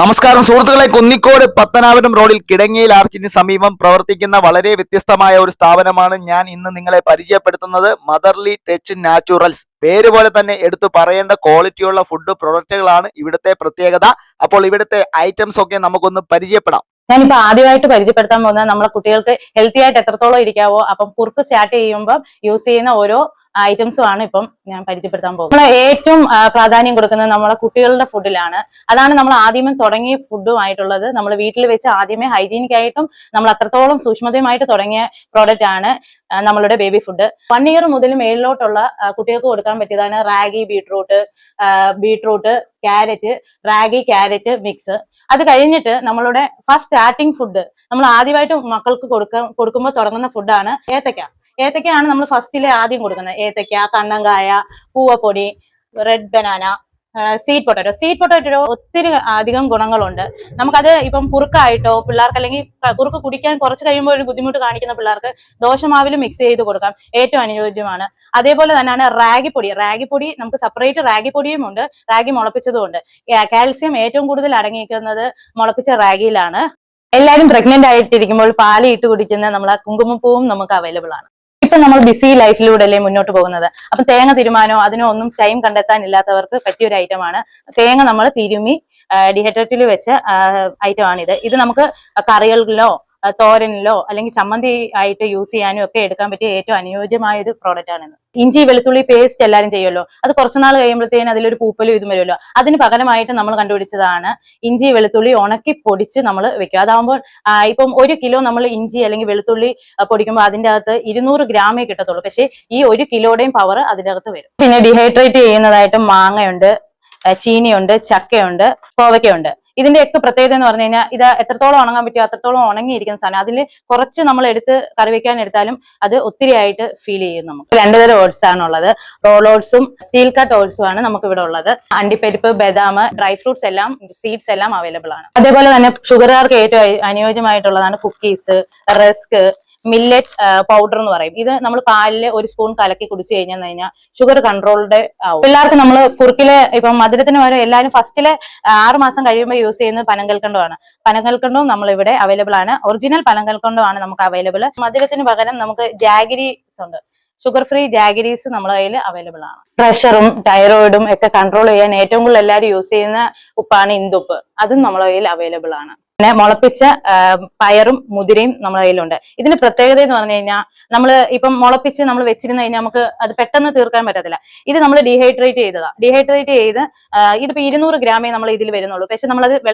നമസ്കാരം സുഹൃത്തുക്കളെ, കുന്നിക്കോട് പത്തനാപുരം റോഡിൽ കിടങ്ങയിൽ ആർച്ചിന് സമീപം പ്രവർത്തിക്കുന്ന വളരെ വ്യത്യസ്തമായ ഒരു സ്ഥാപനമാണ് ഞാൻ ഇന്ന് നിങ്ങളെ പരിചയപ്പെടുത്തുന്നത്. Motherly touch naturals. പേര് പോലെ തന്നെ എടുത്തു പറയേണ്ട ക്വാളിറ്റിയുള്ള ഫുഡ് പ്രൊഡക്റ്റുകളാണ് ഇവിടുത്തെ പ്രത്യേകത. അപ്പോൾ ഇവിടുത്തെ ഐറ്റംസ് ഒക്കെ നമുക്കൊന്ന് പരിചയപ്പെടാം. ഞാനിപ്പോ ആദ്യമായിട്ട് പരിചയപ്പെടുത്താൻ പോകുന്നത് നമ്മളെ കുട്ടികൾക്ക് ഹെൽത്തി ആയിട്ട് എത്രത്തോളം ഇരിക്കാവോ, അപ്പം കുറുക്ക് സ്റ്റാർട്ട് ചെയ്യുമ്പോൾ യൂസ് ചെയ്യുന്ന ഓരോ ഐറ്റംസും ആണ് ഇപ്പം ഞാൻ പരിചയപ്പെടുത്താൻ പോകുന്നത്. നമ്മൾ ഏറ്റവും പ്രാധാന്യം കൊടുക്കുന്നത് നമ്മളെ കുട്ടികളുടെ ഫുഡിലാണ്. അതാണ് നമ്മൾ ആദ്യമേ തുടങ്ങിയ ഫുഡുമായിട്ടുള്ളത്. നമ്മൾ വീട്ടിൽ വെച്ച് ആദ്യമേ ഹൈജീനിക് ആയിട്ടും നമ്മൾ അത്രത്തോളം സൂക്ഷ്മതയുമായിട്ട് തുടങ്ങിയ പ്രോഡക്റ്റ് ആണ് നമ്മളുടെ ബേബി ഫുഡ്. 1 ഇയർ മുതൽ മേളിലോട്ടുള്ള കുട്ടികൾക്ക് കൊടുക്കാൻ പറ്റിയതാണ് ragi, beetroot, carrot, ragi carrot mix. അത് കഴിഞ്ഞിട്ട് നമ്മളുടെ ഫസ്റ്റ് സ്റ്റാർട്ടിംഗ് ഫുഡ് നമ്മൾ ആദ്യമായിട്ട് മക്കൾക്ക് കൊടുക്കുമ്പോൾ തുടങ്ങുന്ന ഫുഡാണ് ഏത്തക്കയാണ് നമ്മൾ ഫസ്റ്റിലെ ആദ്യം കൊടുക്കുന്നത്. ഏത്തക്ക, കണ്ണങ്കായ, പൂവപ്പൊടി, റെഡ് ബനാന, സ്വീറ്റ് പൊട്ടാറ്റോ ഒത്തിരി അധികം ഗുണങ്ങളുണ്ട്. നമുക്കത് ഇപ്പം കുറുക്കായിട്ടോ പിള്ളേർക്ക്, അല്ലെങ്കിൽ കുറുക്ക് കുടിക്കാൻ കുറച്ച് കഴിയുമ്പോൾ ഒരു ബുദ്ധിമുട്ട് കാണിക്കുന്ന പിള്ളേർക്ക് ദോശമാവിൽ മിക്സ് ചെയ്ത് കൊടുക്കാം, ഏറ്റവും അനുയോജ്യമാണ്. അതേപോലെ തന്നെയാണ് റാഗിപ്പൊടി നമുക്ക് സെപ്പറേറ്റ് റാഗിപ്പൊടിയും ഉണ്ട്, റാഗി മുളപ്പിച്ചതും ഉണ്ട്. കാൽസ്യം ഏറ്റവും കൂടുതൽ അടങ്ങിയിരിക്കുന്നത് മുളപ്പിച്ച റാഗിയിലാണ്. എല്ലാവരും പ്രഗ്നന്റ് ആയിട്ടിരിക്കുമ്പോൾ പാല് ഇട്ട് കുടിക്കുന്ന നമ്മളെ കുങ്കുമപ്പൂവും നമുക്ക് അവൈലബിൾ ആണ്. ഇപ്പൊ നമ്മൾ ബിസി ലൈഫിലൂടെ അല്ലേ മുന്നോട്ട് പോകുന്നത്. അപ്പൊ തേങ്ങ തിരുമാനോ അതിനോ ഒന്നും ടൈം കണ്ടെത്താൻ ഇല്ലാത്തവർക്ക് പറ്റിയ ഒരു ഐറ്റമാണ് തേങ്ങ. നമ്മൾ തിരുമി ഡിഹൈഡ്രേറ്റിൽ വെച്ച ഐറ്റമാണിത്. ഇത് നമുക്ക് കറികളിലോ തോരനിലോ അല്ലെങ്കിൽ ചമ്മന്തി ആയിട്ട് യൂസ് ചെയ്യാനും ഒക്കെ എടുക്കാൻ പറ്റിയ ഏറ്റവും അനുയോജ്യമായ ഒരു പ്രോഡക്റ്റ് ആണിത്. ഇഞ്ചി വെളുത്തുള്ളി പേസ്റ്റ് എല്ലാവരും ചെയ്യുമല്ലോ, അത് കുറച്ചുനാൾ കഴിയുമ്പോഴത്തേനും അതിലൊരു പൂപ്പലും ഇതും വരുമല്ലോ. അതിന് പകരമായിട്ട് നമ്മൾ കണ്ടുപിടിച്ചതാണ് ഇഞ്ചി വെളുത്തുള്ളി ഉണക്കി പൊടിച്ച് നമ്മൾ വെക്കുക. അതാകുമ്പോൾ ഇപ്പം 1 കിലോ നമ്മൾ ഇഞ്ചി അല്ലെങ്കിൽ വെളുത്തുള്ളി പൊടിക്കുമ്പോൾ അതിൻ്റെ അകത്ത് 200 ഗ്രാമേ കിട്ടത്തുള്ളൂ. പക്ഷേ ഈ 1 കിലോയുടെയും പവർ അതിൻ്റെ അകത്ത് വരും. പിന്നെ ഡിഹൈഡ്രേറ്റ് ചെയ്യുന്നതായിട്ട് മാങ്ങയുണ്ട്, ചീനിയുണ്ട്, ചക്കയുണ്ട്, കോവയ്ക്കുണ്ട്. ഇതിന്റെയൊക്കെ പ്രത്യേകത എന്ന് പറഞ്ഞു കഴിഞ്ഞാൽ ഇത് എത്രത്തോളം ഉണങ്ങാൻ പറ്റുമോ അത്രത്തോളം ഉണങ്ങിയിരിക്കുന്ന സാധനം. അതിൽ കുറച്ച് നമ്മൾ എടുത്ത് കറി വെക്കാൻ എടുത്താലും അത് ഒത്തിരി ആയിട്ട് ഫീൽ ചെയ്യും. നമുക്ക് 2 തരം ഓട്സ് ആണുള്ളത്. റോൾ ഓട്സും സ്റ്റീൽ കട്ട് ഓട്സും ആണ് നമുക്ക് ഇവിടെ ഉള്ളത്. അണ്ടിപ്പരിപ്പ്, ബദാം, ഡ്രൈ ഫ്രൂട്ട്സ് എല്ലാം, സീഡ്സ് എല്ലാം അവൈലബിൾ ആണ്. അതേപോലെ തന്നെ ഷുഗറുകാർക്ക് ഏറ്റവും അനുയോജ്യമായിട്ടുള്ളതാണ് കുക്കീസ്, റസ്ക്, മില്ലറ്റ് പൗഡർ എന്ന് പറയും. ഇത് നമ്മൾ പാലില് 1 സ്പൂൺ കലക്കി കുടിച്ചു കഴിഞ്ഞാൽ ഷുഗർ കൺട്രോൾഡ് ആവും. പിള്ളേർക്ക് നമ്മൾ കുറുക്കില് ഇപ്പം മധുരത്തിന് പകരം എല്ലാവരും ഫസ്റ്റിലെ 6 മാസം കഴിയുമ്പോൾ യൂസ് ചെയ്യുന്നത് പനങ്കൽക്കണ്ടമാണ്. പനങ്കൽക്കണ്ടവും നമ്മൾ ഇവിടെ അവൈലബിൾ ആണ്. ഒറിജിനൽ പനങ്കൽക്കണ്ടമാണ് നമുക്ക് അവൈലബിൾ. മധുരത്തിന് പകരം നമുക്ക് ജാഗരീസ് ഉണ്ട്, ഷുഗർ ഫ്രീ ജാഗരീസ് നമ്മുടെ കയ്യിൽ അവൈലബിൾ ആണ്. പ്രഷറും തൈറോയിഡും ഒക്കെ കൺട്രോൾ ചെയ്യാൻ ഏറ്റവും കൂടുതൽ എല്ലാവരും യൂസ് ചെയ്യുന്ന ഉപ്പാണ് ഇന്ദുപ്പ്. അതും നമ്മുടെ കയ്യിൽ അവൈലബിൾ ആണ്. പിന്നെ മുളപ്പിച്ച പയറും മുതിരയും നമ്മുടെ കയ്യിലുണ്ട്. ഇതിന്റെ പ്രത്യേകത എന്ന് പറഞ്ഞു കഴിഞ്ഞാൽ നമ്മൾ ഇപ്പം മുളപ്പിച്ച് നമ്മൾ വെച്ചിരുന്നു കഴിഞ്ഞാൽ നമുക്ക് അത് പെട്ടെന്ന് തീർക്കാൻ പറ്റത്തില്ല. ഇത് നമ്മൾ ഡീഹൈഡ്രേറ്റ് ചെയ്ത് ഇതിപ്പോ 200 ഗ്രാമേ നമ്മൾ ഇതിൽ വരുന്നുള്ളൂ. പക്ഷെ നമ്മളത്